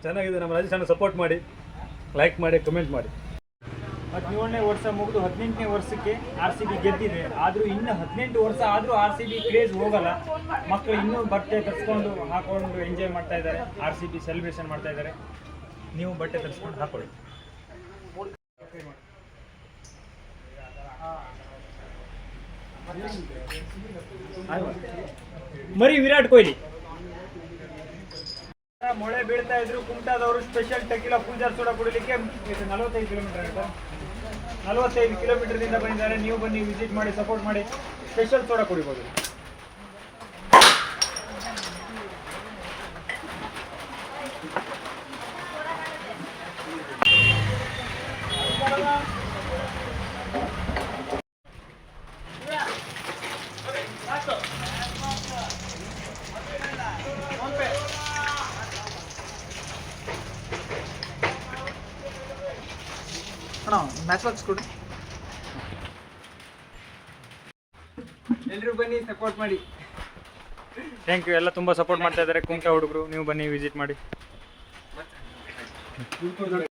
ಚೆನ್ನಾಗಿದೆ. ನಮ್ಮ ರಾಜೇಶ್ ಸಪೋರ್ಟ್ ಮಾಡಿ, ಲೈಕ್ ಮಾಡಿ, ಕಮೆಂಟ್ ಮಾಡಿ. 17ನೇ ವರ್ಷ ಮುಗಿದು 18ನೇ ವರ್ಷಕ್ಕೆ RCB ಗೆದ್ದಿದೆ. ಆದರೂ ಇನ್ನು 18 ವರ್ಷ ಆದರೂ RCB ಕ್ರೇಜ್ ಹೋಗಲ್ಲ. ಮಕ್ಕಳು ಇನ್ನೂ ಬಟ್ಟೆ ತರಿಸ್ಕೊಂಡು ಹಾಕೊಂಡು ಎಂಜಾಯ್ ಮಾಡ್ತಾ ಇದ್ದಾರೆ, RCB ಸೆಲೆಬ್ರೇಷನ್ ಮಾಡ್ತಾ ಇದ್ದಾರೆ. ನೀವು ಬಟ್ಟೆ ತರಿಸ್ಕೊಂಡು ಹಾಕೊಳ್ಳಿ. ಮರಿ ವಿರಾಟ್ ಕೊಹ್ಲಿ ಮೊಳೆ ಬೀಳ್ತಾ ಇದ್ರು. ಕುಮಟಾದವರು ಸ್ಪೆಷಲ್ ಟೆಕಿಲಾ ಪೂಜಾರ್ ಸೋಡಾ ಕುಡಿಲಿಕ್ಕೆ 45 ಕಿಲೋಮೀಟರ್ ಆಯಿತಾ, 45 ಕಿಲೋಮೀಟರ್ದಿಂದ ಬಂದಿದ್ದಾರೆ. ನೀವು ಬನ್ನಿ, ವಿಸಿಟ್ ಮಾಡಿ, ಸಪೋರ್ಟ್ ಮಾಡಿ. ಸ್ಪೆಷಲ್ ಸೋಡಾ ಕುಡಿಬೋದು. ಮ್ಯಾಚ್ ಬಾಕ್ಸ್ ಕೊಡು. ಎಲ್ಲರೂ ಬನ್ನಿ, ಸಪೋರ್ಟ್ ಮಾಡಿ. Thank you. ಎಲ್ಲ ತುಂಬ ಸಪೋರ್ಟ್ ಮಾಡ್ತಾ ಇದ್ದಾರೆ ಕುಮಟಾ ಹುಡುಗರು. ನೀವು ಬನ್ನಿ, ವಿಸಿಟ್ ಮಾಡಿ.